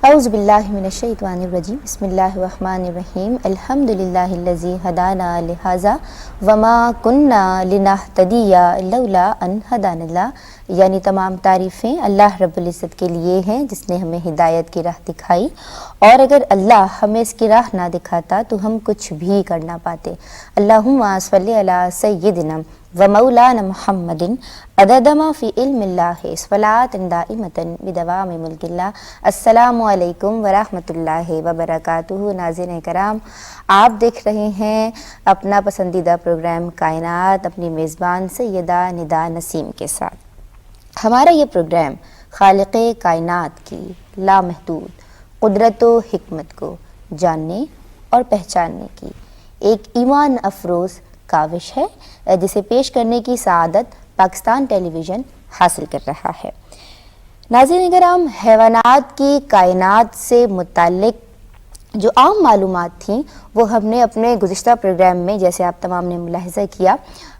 اعوذ باللہ من الشیطان الرجیم بسم اللہ الرحمن الرحیم الحمدللہ الذی ہدانا لہذا وما کننا لنہتدی لولا ان ہدانا اللہ، یعنی تمام تعریفیں اللہ رب العزت کے لیے ہیں جس نے ہمیں ہدایت کی راہ دکھائی، اور اگر اللہ ہمیں اس کی راہ نہ دکھاتا تو ہم کچھ بھی کر نہ پاتے۔ اللہم صلی علی سیدنا و مولانا محمد عدد ما فی علم اللہ صلاۃ دائمۃ بدوام ملک اللہ۔ السلام علیکم ورحمۃ اللہ وبرکاتہ۔ ناظرین کرام، آپ دیکھ رہے ہیں اپنا پسندیدہ پروگرام کائنات اپنی میزبان سیدہ ندا نسیم کے ساتھ۔ ہمارا یہ پروگرام خالق کائنات کی لامحدود قدرت و حکمت کو جاننے اور پہچاننے کی ایک ایمان افروز کاوش ہے جسے پیش کرنے کی سعادت پاکستان ٹیلی ویژن حاصل کر رہا ہے۔ ناظرین کرام، حیوانات کی کائنات سے متعلق جو عام معلومات تھیں وہ ہم نے اپنے گزشتہ پروگرام میں، جیسے آپ تمام نے ملاحظہ کیا،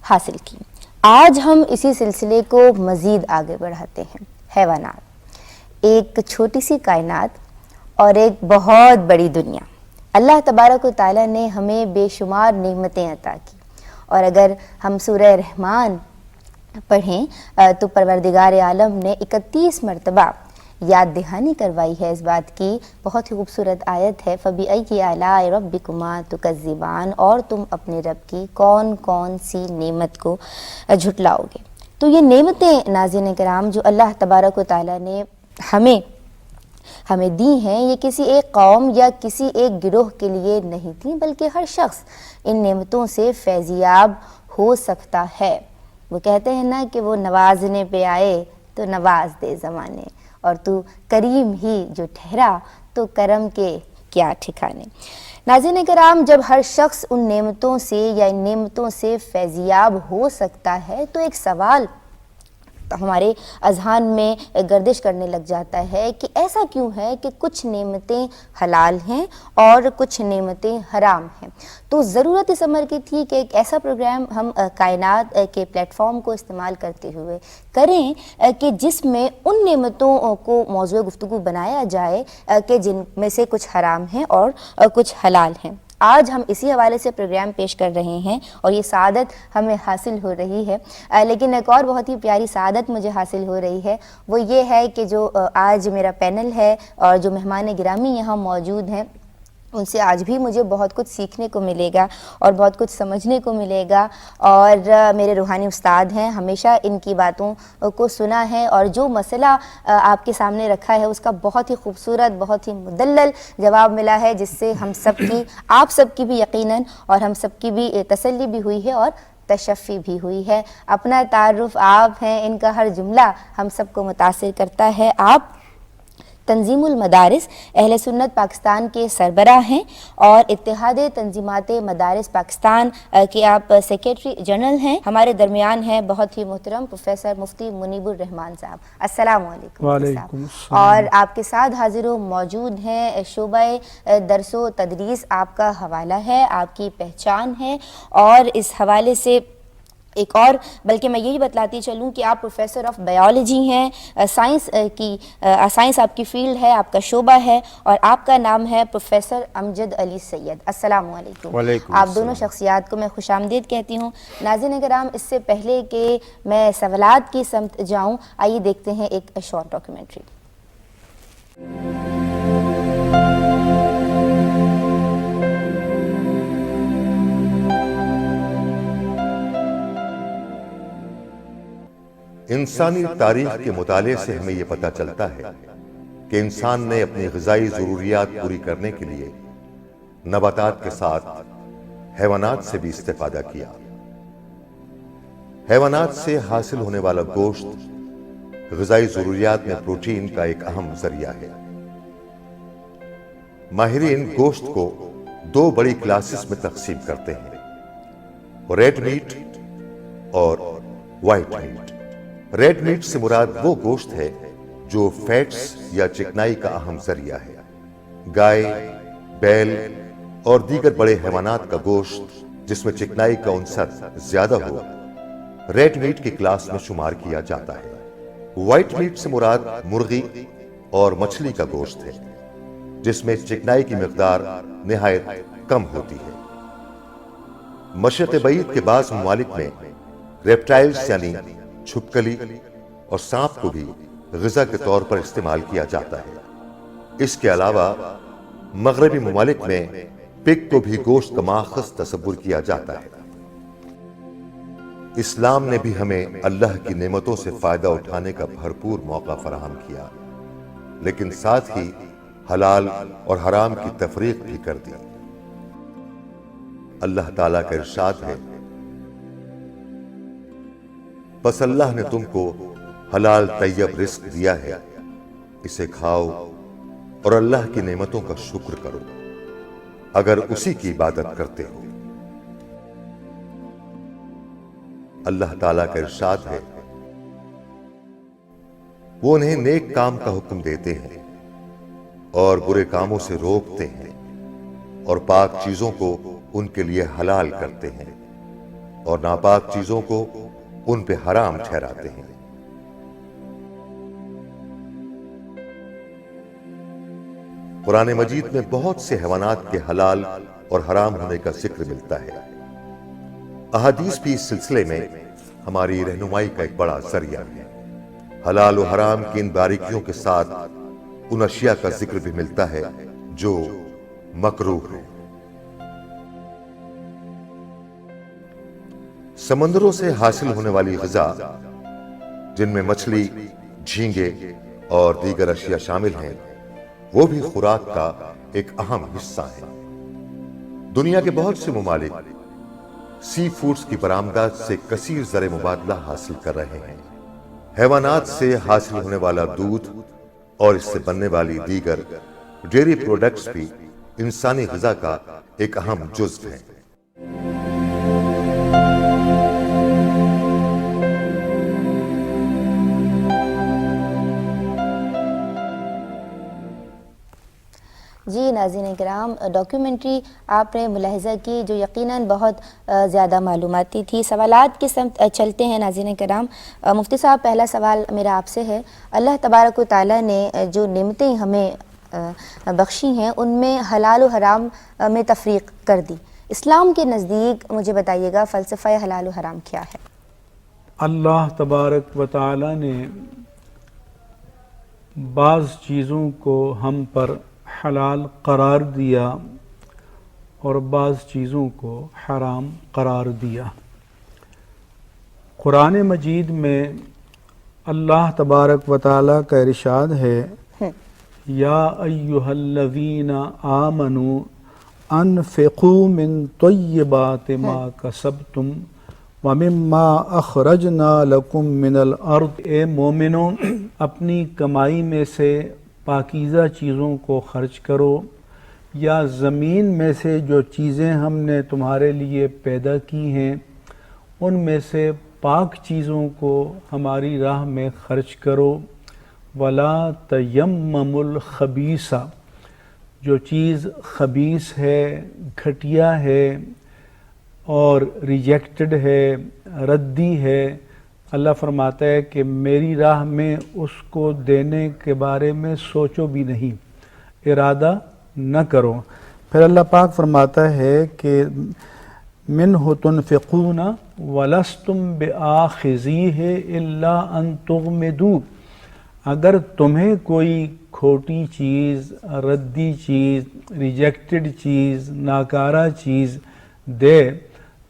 حاصل کی۔ آج ہم اسی سلسلے کو مزید آگے بڑھاتے ہیں۔ حیوانات، ایک چھوٹی سی کائنات اور ایک بہت بڑی دنیا۔ اللہ تبارک و تعالیٰ نے ہمیں بے شمار نعمتیں عطا کی، اور اگر ہم سورہ رحمان پڑھیں تو پروردگار عالم نے 31 مرتبہ یاد دہانی کروائی ہے اس بات کی۔ بہت ہی خوبصورت آیت ہے، فَبِأَيِّ آلَاءِ رَبِّكُمَا تُكَذِّبَانِ، اور تم اپنے رب کی کون کون سی نعمت کو جھٹلاؤ گے۔ تو یہ نعمتیں ناظرین کرام جو اللہ تبارک و تعالیٰ نے ہمیں دی ہیں، یہ کسی ایک قوم یا کسی ایک گروہ کے لیے نہیں تھیں، بلکہ ہر شخص ان نعمتوں سے فیضیاب ہو سکتا ہے۔ وہ کہتے ہیں نا کہ وہ نوازنے پہ آئے تو نواز دے زمانے، اور تو کریم ہی جو ٹھہرا تو کرم کے کیا ٹھکانے۔ ناظرین کرام، جب ہر شخص ان نعمتوں سے یا ان نعمتوں سے فیضیاب ہو سکتا ہے تو ایک سوال ہمارے اذہان میں گردش کرنے لگ جاتا ہے کہ ایسا کیوں ہے کہ کچھ نعمتیں حلال ہیں اور کچھ نعمتیں حرام ہیں۔ تو ضرورت اس امر کی تھی کہ ایک ایسا پروگرام ہم کائنات کے پلیٹ فارم کو استعمال کرتے ہوئے کریں کہ جس میں ان نعمتوں کو موضوع گفتگو بنایا جائے کہ جن میں سے کچھ حرام ہیں اور کچھ حلال ہیں۔ آج ہم اسی حوالے سے پروگرام پیش کر رہے ہیں اور یہ سعادت ہمیں حاصل ہو رہی ہے، لیکن ایک اور بہت ہی پیاری سعادت مجھے حاصل ہو رہی ہے، وہ یہ ہے کہ جو آج میرا پینل ہے اور جو مہمان گرامی یہاں موجود ہیں ان سے آج بھی مجھے بہت کچھ سیکھنے کو ملے گا اور بہت کچھ سمجھنے کو ملے گا، اور میرے روحانی استاد ہیں، ہمیشہ ان کی باتوں کو سنا ہے، اور جو مسئلہ آپ کے سامنے رکھا ہے اس کا بہت ہی خوبصورت، بہت ہی مدلل جواب ملا ہے، جس سے ہم سب کی، آپ سب کی بھی یقیناً اور ہم سب کی بھی تسلی بھی ہوئی ہے اور تشفی بھی ہوئی ہے۔ اپنا تعارف آپ ہیں، ان کا ہر جملہ ہم سب کو متاثر کرتا ہے۔ آپ تنظیم المدارس اہل سنت پاکستان کے سربراہ ہیں اور اتحاد تنظیمات مدارس پاکستان کے آپ سیکریٹری جنرل ہیں۔ ہمارے درمیان ہیں بہت ہی محترم پروفیسر مفتی منیب الرحمان صاحب۔ السلام علیکم۔ وعلیکم السلام۔ اور آپ کے ساتھ حاضر و موجود ہیں شعبہ درس و تدریس، آپ کا حوالہ ہے، آپ کی پہچان ہے، اور اس حوالے سے ایک اور، بلکہ میں یہی بتلاتی چلوں کہ آپ پروفیسر آف بائیولوجی ہیں، سائنس آپ کی فیلڈ ہے، آپ کا شعبہ ہے، اور آپ کا نام ہے پروفیسر امجد علی سید۔ السلام علیکم۔ وعلیکم آپ دونوں شخصیات کو میں خوش آمدید کہتی ہوں۔ ناظرین کرام، اس سے پہلے کہ میں سوالات کی سمت جاؤں، آئیے دیکھتے ہیں ایک شارٹ ڈاکیومنٹری۔ انسانی تاریخ کے مطالعے سے ہمیں یہ پتہ چلتا ہے کہ انسان نے اپنی غذائی ضروریات پوری کرنے کے لیے نباتات کے ساتھ حیوانات سے بھی استفادہ کیا۔ حیوانات سے حاصل ہونے والا گوشت غذائی ضروریات میں پروٹین کا ایک اہم ذریعہ ہے۔ ماہرین گوشت کو دو بڑی کلاسز میں تقسیم کرتے ہیں، ریڈ میٹ اور وائٹ میٹ۔ ریڈ میٹ سے مراد وہ گوشت ہے جو فیٹس یا چکنائی کا اہم ذریعہ ہے۔ گائے، بیل اور دیگر بڑے حیوانات کا گوشت جس میں چکنائی کا عنصر زیادہ ہو، ریڈ میٹ کی کلاس میں شمار کیا جاتا ہے۔ وائٹ میٹ سے مراد مرغی اور مچھلی کا گوشت ہے۔ جس میں چکنائی کی مقدار نہایت کم ہوتی ہے۔ مشرق بعید کے بعض ممالک میں ریپٹائلز یعنی چھپکلی اور سانپ کو بھی غذا کے طور پر استعمال کیا جاتا ہے۔ اس کے علاوہ مغربی ممالک میں پگ کو بھی گوشت کا ماخذ تصور کیا جاتا ہے۔ اسلام نے بھی ہمیں اللہ کی نعمتوں سے فائدہ اٹھانے کا بھرپور موقع فراہم کیا، لیکن ساتھ ہی حلال اور حرام کی تفریق بھی کر دی۔ اللہ تعالیٰ کا ارشاد ہے، بس اللہ نے تم کو حلال طیب رزق دیا ہے، اسے کھاؤ اور اللہ کی نعمتوں کا شکر کرو اگر اسی کی عبادت کرتے ہو۔ اللہ تعالیٰ کا ارشاد ہے، وہ انہیں نیک کام کا حکم دیتے ہیں اور برے کاموں سے روکتے ہیں، اور پاک چیزوں کو ان کے لیے حلال کرتے ہیں اور ناپاک چیزوں کو ان پہ حرام ٹھہراتے ہیں۔ قرآن مجید میں بہت سے حیوانات کے حلال اور حرام ہونے کا ذکر ملتا ہے۔ احادیث بھی اس سلسلے میں ہماری رہنمائی کا ایک بڑا ذریعہ ہے۔ حلال و حرام کی ان باریکیوں کے ساتھ ان اشیاء کا ذکر بھی ملتا ہے جو مکروہ ہیں۔ سمندروں سے حاصل ہونے والی غذا، جن میں مچھلی، جھینگے اور دیگر اشیاء شامل ہیں، وہ بھی خوراک کا ایک اہم حصہ ہے۔ دنیا کے بہت سے ممالک سی فوڈز کی برآمدات سے کثیر زر مبادلہ حاصل کر رہے ہیں۔ حیوانات سے حاصل ہونے والا دودھ اور اس سے بننے والی دیگر ڈیری پروڈکٹس بھی انسانی غذا کا ایک اہم جزو ہیں۔ جی ناظرین کرام، ڈاکیومنٹری آپ نے ملاحظہ کی جو یقیناً بہت زیادہ معلوماتی تھی۔ سوالات کی سمت چلتے ہیں ناظرین کرام۔ مفتی صاحب، پہلا سوال میرا آپ سے ہے، اللہ تبارک و تعالیٰ نے جو نعمتیں ہمیں بخشی ہیں ان میں حلال و حرام میں تفریق کر دی، اسلام کے نزدیک مجھے بتائیے گا فلسفہ حلال و حرام کیا ہے؟ اللہ تبارک و تعالیٰ نے بعض چیزوں کو ہم پر حلال قرار دیا اور بعض چیزوں کو حرام قرار دیا۔ قرآن مجید میں اللہ تبارک و تعالیٰ کا ارشاد ہے، یا ایہا الذین آمنوا انفقوا من طیبات ما کسبتم ومما اخرجنا لکم من الارض، اے مومنوں اپنی کمائی میں سے پاکیزہ چیزوں کو خرچ کرو، یا زمین میں سے جو چیزیں ہم نے تمہارے لیے پیدا کی ہیں ان میں سے پاک چیزوں کو ہماری راہ میں خرچ کرو۔ ولا تیمموا الخبیث، جو چیز خبیث ہے، گھٹیا ہے اور ریجیکٹڈ ہے، ردی ہے، اللہ فرماتا ہے کہ میری راہ میں اس کو دینے کے بارے میں سوچو بھی نہیں، ارادہ نہ کرو۔ پھر اللہ پاک فرماتا ہے کہ منہ تنفقون ولستم بآخذیہ الا ان تغمدوا، اگر تمہیں کوئی کھوٹی چیز، ردی چیز، ریجیکٹڈ چیز، ناکارہ چیز دے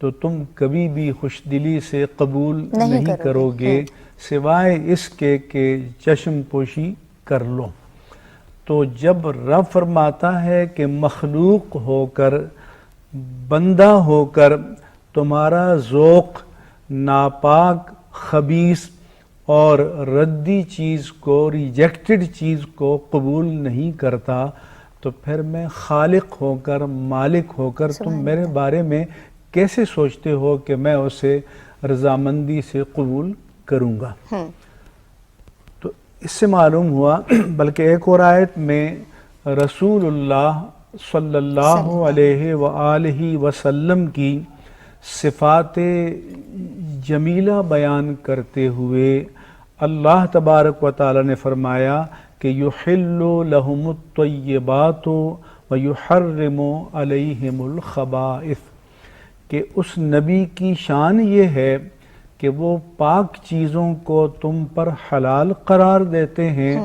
تو تم کبھی بھی خوش دلی سے قبول نہیں کرو گے سوائے اس کے کہ چشم پوشی کر لو۔ تو جب رب فرماتا ہے کہ مخلوق ہو کر، بندہ ہو کر تمہارا ذوق ناپاک، خبیث اور ردی چیز کو، ریجیکٹڈ چیز کو قبول نہیں کرتا، تو پھر میں خالق ہو کر، مالک ہو کر تم میرے بارے میں کیسے سوچتے ہو کہ میں اسے رضامندی سے قبول کروں گا؟ تو اس سے معلوم ہوا، بلکہ ایک اور آیت میں رسول اللہ صلی اللہ علیہ وآلہ وسلم کی صفات جمیلہ بیان کرتے ہوئے اللہ تبارک و تعالی نے فرمایا کہ یحل لہم الطیبات ویحرم علیہم الخبائث، کہ اس نبی کی شان یہ ہے کہ وہ پاک چیزوں کو تم پر حلال قرار دیتے ہیں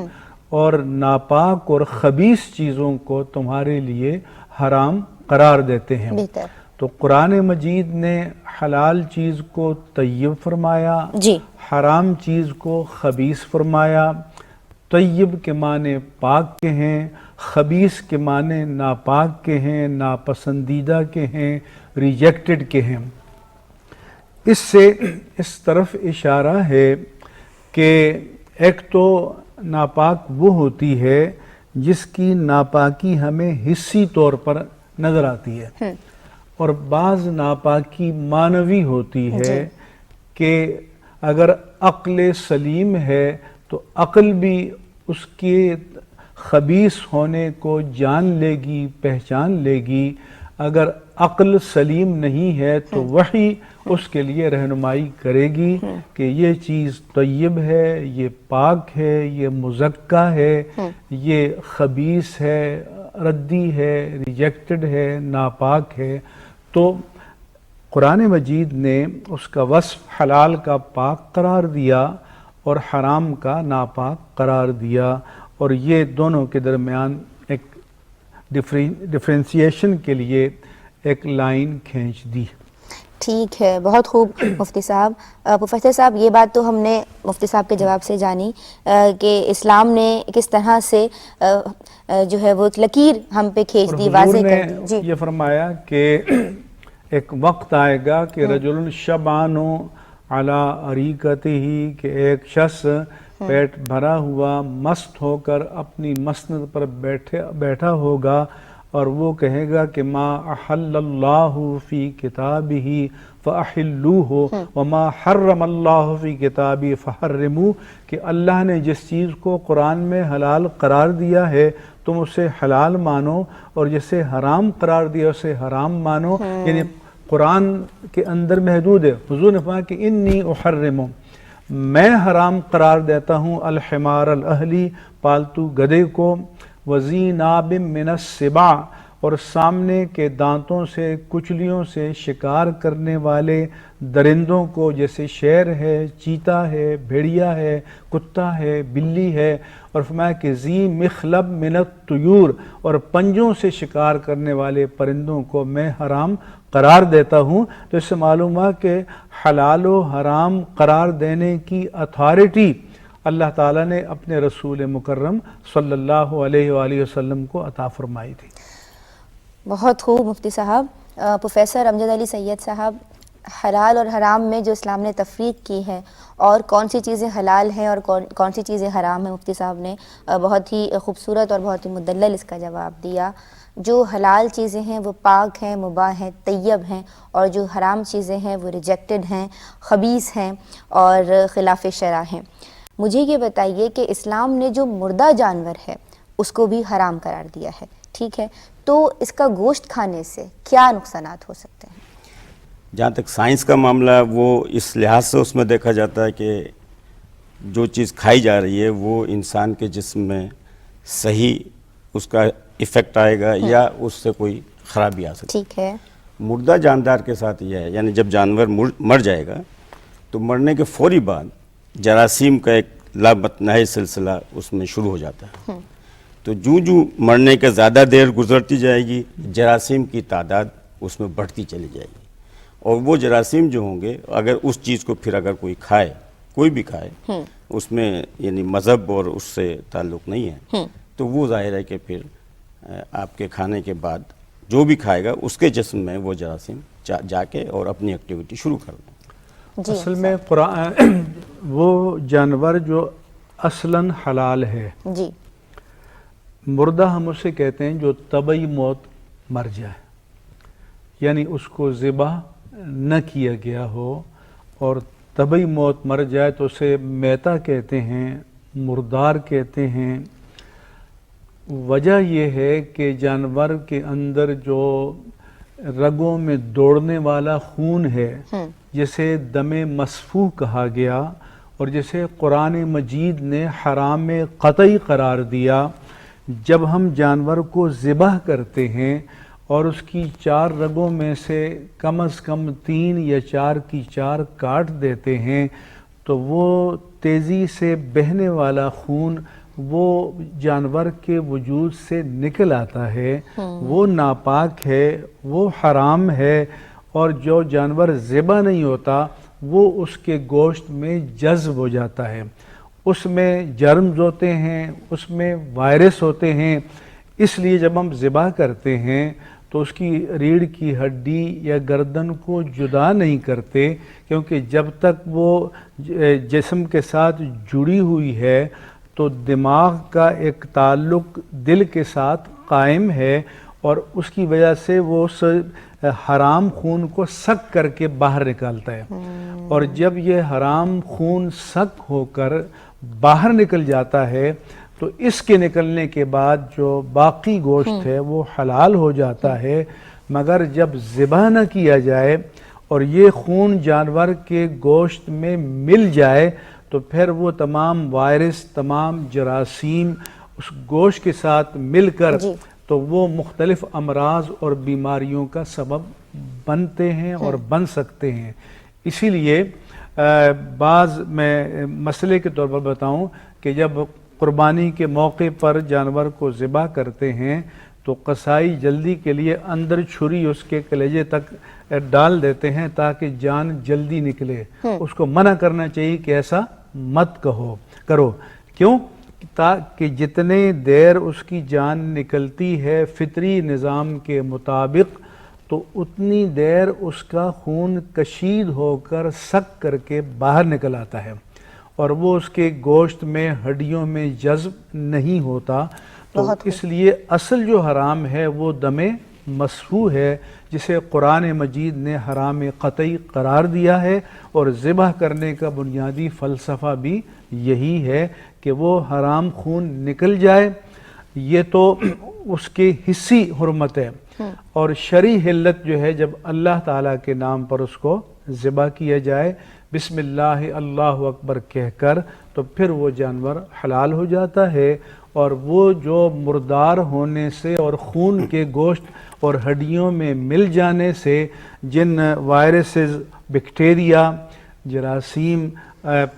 اور ناپاک اور خبیث چیزوں کو تمہارے لیے حرام قرار دیتے ہیں۔ بہتر۔ تو قرآن مجید نے حلال چیز کو طیب فرمایا، جی، حرام چیز کو خبیث فرمایا۔ طیب کے معنی پاک کے ہیں، خبیث کے معنی ناپاک کے ہیں، ناپسندیدہ کے ہیں، ریجیکٹڈ کے ہیں۔ اس سے اس طرف اشارہ ہے کہ ایک تو ناپاک وہ ہوتی ہے جس کی ناپاکی ہمیں حسی طور پر نظر آتی ہے، اور بعض ناپاکی معنوی ہوتی ہے کہ اگر عقل سلیم ہے تو عقل بھی اس کے خبیث ہونے کو جان لے گی، پہچان لے گی۔ اگر عقل سلیم نہیں ہے تو وحی اس کے لیے رہنمائی کرے گی کہ یہ چیز طیب ہے، یہ پاک ہے، یہ مزکہ ہے، یہ خبیث ہے، ردی ہے، ریجیکٹڈ ہے، ناپاک ہے۔ تو قرآن مجید نے اس کا وصف حلال کا پاک قرار دیا اور حرام کا ناپاک قرار دیا، اور یہ دونوں کے درمیان ایک ڈفرینسیشن کے لیے ایک لائن کھینچ دی۔ ٹھیک ہے، بہت خوب مفتی صاحب۔ پروفیسر صاحب، یہ بات تو ہم نے مفتی صاحب کے جواب سے جانی کہ اسلام نے کس طرح سے جو ہے وہ لکیر ہم پہ کھینچ دی، واضح کر دی۔ جی، یہ فرمایا کہ ایک وقت آئے گا کہ رجل شبعان علی اریکتہ، کہ ایک شخص پیٹ بھرا ہوا مست ہو کر اپنی مسند پر بیٹھا ہوگا، اور وہ کہے گا کہ ما احل اللہ فی کتابہ فاحلوہ وما حرم اللہ فی کتابہ فحرموہ، کہ اللہ نے جس چیز کو قرآن میں حلال قرار دیا ہے تم اسے حلال مانو، اور جسے حرام قرار دیا اسے حرام مانو۔ یعنی قرآن کے اندر محدود ہے۔ حضور نے فرمایا کہ انی احرم، میں حرام قرار دیتا ہوں الحمار الاہلی، پالتو گدھے کو، وذی ناب من السباع، اور سامنے کے دانتوں سے، کچلیوں سے شکار کرنے والے درندوں کو، جیسے شیر ہے، چیتا ہے، بھیڑیا ہے، کتا ہے، بلی ہے، اور فرمایا کہ ذی مخلب من الطیور، اور پنجوں سے شکار کرنے والے پرندوں کو میں حرام قرار دیتا ہوں۔ تو اس سے معلوم ہوا کہ حلال و حرام قرار دینے کی اتھارٹی اللہ تعالیٰ نے اپنے رسول مکرم صلی اللہ علیہ وآلہ وسلم کو عطا فرمائی تھی۔ بہت خوب مفتی صاحب۔ پروفیسر امجد علی سید صاحب، حلال اور حرام میں جو اسلام نے تفریق کی ہے اور کون سی چیزیں حلال ہیں اور کون سی چیزیں حرام ہیں، مفتی صاحب نے بہت ہی خوبصورت اور بہت ہی مدلل اس کا جواب دیا۔ جو حلال چیزیں ہیں وہ پاک ہیں، مباح ہیں، طیب ہیں، اور جو حرام چیزیں ہیں وہ ریجیکٹڈ ہیں، خبیث ہیں اور خلاف شرع ہیں۔ مجھے یہ بتائیے کہ اسلام نے جو مردہ جانور ہے اس کو بھی حرام قرار دیا ہے، ٹھیک ہے، تو اس کا گوشت کھانے سے کیا نقصانات ہو سکتے ہیں؟ جہاں تک سائنس کا معاملہ ہے وہ اس لحاظ سے اس میں دیکھا جاتا ہے کہ جو چیز کھائی جا رہی ہے وہ انسان کے جسم میں صحیح اس کا ایفیکٹ آئے گا یا اس سے کوئی خرابی آ سکتی ہے۔ ٹھیک ہے۔ مردہ جاندار کے ساتھ یہ ہے، یعنی جب جانور مر جائے گا تو مرنے کے فوری بعد جراثیم کا ایک لامتناہی سلسلہ اس میں شروع ہو جاتا ہے۔ تو جو مرنے کے زیادہ دیر گزرتی جائے گی جراثیم کی تعداد اس میں بڑھتی چلی جائے گی، اور وہ جراثیم جو ہوں گے اگر اس چیز کو پھر اگر کوئی کھائے، کوئی بھی کھائے، اس میں یعنی مذہب اور اس سے تعلق نہیں ہے، تو وہ ظاہر ہے کہ پھر آپ کے کھانے کے بعد جو بھی کھائے گا اس کے جسم میں وہ جراثیم جا کے اور اپنی ایکٹیویٹی شروع کر دیں۔ اصل میں قرآن وہ جانور جو اصلاً حلال ہے، جی، مردہ ہم اسے کہتے ہیں جو طبعی موت مر جائے، یعنی اس کو ذبح نہ کیا گیا ہو اور طبعی موت مر جائے تو اسے میتہ کہتے ہیں، مردار کہتے ہیں۔ وجہ یہ ہے کہ جانور کے اندر جو رگوں میں دوڑنے والا خون ہے جسے دم مسفوح کہا گیا، اور جسے قرآن مجید نے حرام قطعی قرار دیا، جب ہم جانور کو ذبح کرتے ہیں اور اس کی 4 رگوں میں سے کم از کم 3 یا 4 کی 4 کاٹ دیتے ہیں تو وہ تیزی سے بہنے والا خون وہ جانور کے وجود سے نکل آتا ہے، وہ ناپاک ہے، وہ حرام ہے، اور جو جانور ذبح نہیں ہوتا وہ اس کے گوشت میں جذب ہو جاتا ہے، اس میں جرمز ہوتے ہیں، اس میں وائرس ہوتے ہیں۔ اس لیے جب ہم ذبح کرتے ہیں تو اس کی ریڑھ کی ہڈی یا گردن کو جدا نہیں کرتے، کیونکہ جب تک وہ جسم کے ساتھ جڑی ہوئی ہے تو دماغ کا ایک تعلق دل کے ساتھ قائم ہے، اور اس کی وجہ سے وہ اس حرام خون کو سک کر کے باہر نکالتا ہے، اور جب یہ حرام خون سک ہو کر باہر نکل جاتا ہے تو اس کے نکلنے کے بعد جو باقی گوشت ہے وہ حلال ہو جاتا ہے، مگر جب ذبح نہ کیا جائے اور یہ خون جانور کے گوشت میں مل جائے تو پھر وہ تمام وائرس، تمام جراثیم اس گوشت کے ساتھ مل کر تو وہ مختلف امراض اور بیماریوں کا سبب بنتے ہیں اور بن سکتے ہیں۔ اسی لیے بعض میں مسئلے کے طور پر بتاؤں کہ جب قربانی کے موقع پر جانور کو ذبح کرتے ہیں تو قصائی جلدی کے لیے اندر چھری اس کے کلیجے تک ڈال دیتے ہیں تاکہ جان جلدی نکلے۔ اس کو منع کرنا چاہیے کہ ایسا مت کرو، کیوں؟ تاکہ جتنے دیر اس کی جان نکلتی ہے فطری نظام کے مطابق تو اتنی دیر اس کا خون کشید ہو کر سک کر کے باہر نکل آتا ہے، اور وہ اس کے گوشت میں، ہڈیوں میں جذب نہیں ہوتا۔ تو اس لیے اصل جو حرام ہے وہ دم مسفوح ہے، جسے قرآن مجید نے حرام قطعی قرار دیا ہے، اور ذبح کرنے کا بنیادی فلسفہ بھی یہی ہے کہ وہ حرام خون نکل جائے۔ یہ تو اس کی حصی حرمت ہے، اور شرعی حلت جو ہے جب اللہ تعالیٰ کے نام پر اس کو ذبح کیا جائے، بسم اللہ اللہ اکبر کہہ کر، تو پھر وہ جانور حلال ہو جاتا ہے، اور وہ جو مردار ہونے سے اور خون کے گوشت اور ہڈیوں میں مل جانے سے جن وائرسز، بیکٹیریا، جراثیم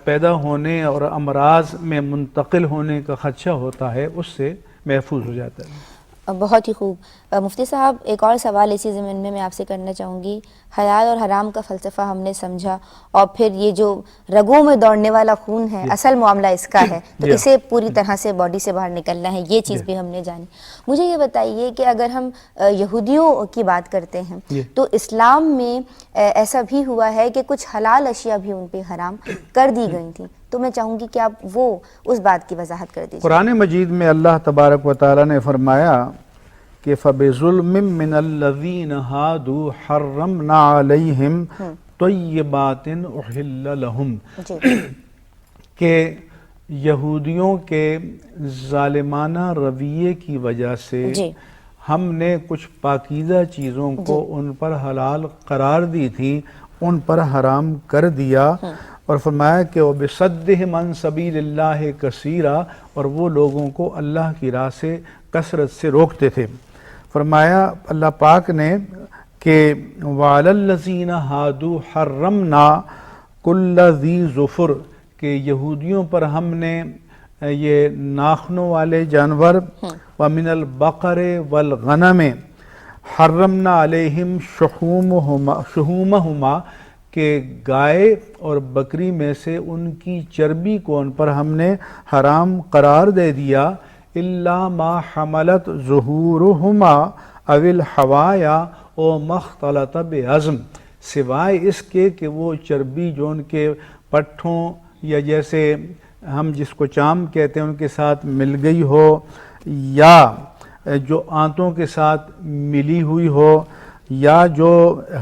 پیدا ہونے اور امراض میں منتقل ہونے کا خدشہ ہوتا ہے، اس سے محفوظ ہو جاتا ہے۔ بہت ہی خوب۔ مفتی صاحب، ایک اور سوال اسی ضمن میں آپ سے کرنا چاہوں گی۔ حلال اور حرام کا فلسفہ ہم نے سمجھا، اور پھر یہ جو رگوں میں دوڑنے والا خون ہے اصل معاملہ اس کا ہے، تو اسے پوری طرح سے باڈی سے باہر نکلنا ہے، یہ چیز بھی ہم نے جانی۔ مجھے یہ بتائیے کہ اگر ہم یہودیوں کی بات کرتے ہیں تو اسلام میں ایسا بھی ہوا ہے کہ کچھ حلال اشیاء بھی ان پہ حرام کر دی گئی تھیں، تو میں چاہوں گی کہ آپ وہ اس بات کی وضاحت کر دیجیے۔ قرآن مجید میں اللہ تبارک و تعالیٰ نے فرمایا کہ فَبِظُلْمٍ مِّنَ الَّذِينَ هَادُوا حَرَّمْنَا عَلَيْهِمْ طَيِّبَاتٍ أُحِلَّ لَهُمْ، کہ یہودیوں کے ظالمانہ رویے کی وجہ سے ہم نے کچھ پاکیزہ چیزوں کو ان پر حلال قرار دی تھی، ان پر حرام کر دیا، اور فرمایا کہ وَبِصَدِّهِمْ عَنْ سَبِيلِ اللَّهِ كَثِيرًا، اور وہ لوگوں کو اللہ کی راہ سے کثرت سے روکتے تھے۔ فرمایا اللہ پاک نے کہ وَعَلَى الَّذِينَ هَادُوا حَرَّمْنَا كُلَّ ذِي ظُفُرٍ، کہ یہودیوں پر ہم نے یہ ناخنوں والے جانور، وَمِنَ الْبَقَرِ وَالْغَنَمِ حَرَّمْنَا عَلَيْهِمْ شُحُومَهُمَا، کہ گائے اور بکری میں سے ان کی چربی کو ان پر ہم نے حرام قرار دے دیا، الا ما حملت ظہورهما او الحوایا او مختلط بعظم، سوائے اس کے کہ وہ چربی جو ان کے پٹھوں یا جیسے ہم جس کو چام کہتے ہیں ان کے ساتھ مل گئی ہو، یا جو آنتوں کے ساتھ ملی ہوئی ہو، یا جو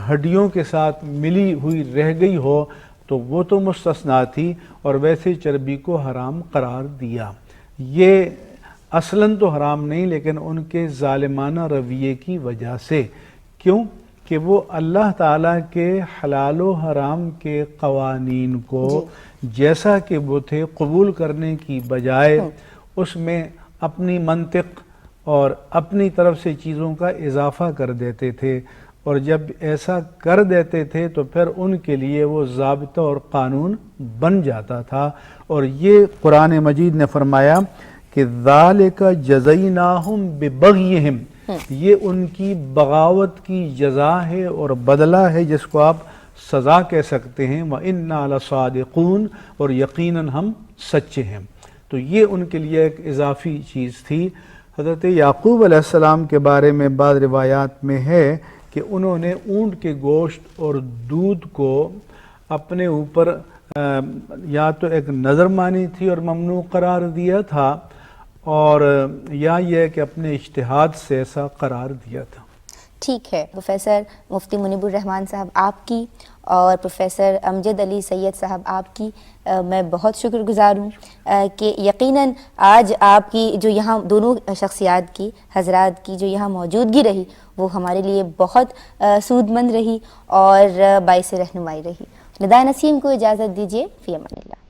ہڈیوں کے ساتھ ملی ہوئی رہ گئی ہو، تو وہ تو مستثنا تھی، اور ویسے چربی کو حرام قرار دیا۔ یہ اصلاً تو حرام نہیں، لیکن ان کے ظالمانہ رویے کی وجہ سے۔ کیوں؟ کہ وہ اللہ تعالیٰ کے حلال و حرام کے قوانین کو جیسا کہ وہ تھے قبول کرنے کی بجائے اس میں اپنی منطق اور اپنی طرف سے چیزوں کا اضافہ کر دیتے تھے، اور جب ایسا کر دیتے تھے تو پھر ان کے لیے وہ ضابطہ اور قانون بن جاتا تھا۔ اور یہ قرآن مجید نے فرمایا کہ ذالک جزیناہم ببغیہم، یہ ان کی بغاوت کی جزا ہے اور بدلہ ہے، جس کو آپ سزا کہہ سکتے ہیں، وَإِنَّا لَصَادِقُونَ، اور یقیناً ہم سچے ہیں۔ تو یہ ان کے لیے ایک اضافی چیز تھی۔ حضرت یعقوب علیہ السلام کے بارے میں بعض روایات میں ہے کہ انہوں نے اونٹ کے گوشت اور دودھ کو اپنے اوپر یا تو ایک نظر مانی تھی اور ممنوع قرار دیا تھا، اور یا یہ کہ اپنے اجتہاد سے ایسا قرار دیا تھا۔ ٹھیک ہے پروفیسر مفتی منیب الرحمان صاحب آپ کی اور پروفیسر امجد علی سید صاحب آپ کی میں بہت شکر گزار ہوں کہ یقیناً آج آپ کی جو یہاں دونوں شخصیات کی حضرات کی جو یہاں موجودگی رہی وہ ہمارے لیے بہت سود مند رہی اور باعث رہنمائی رہی۔ نداء نسیم کو اجازت دیجیے، فی امان اللہ۔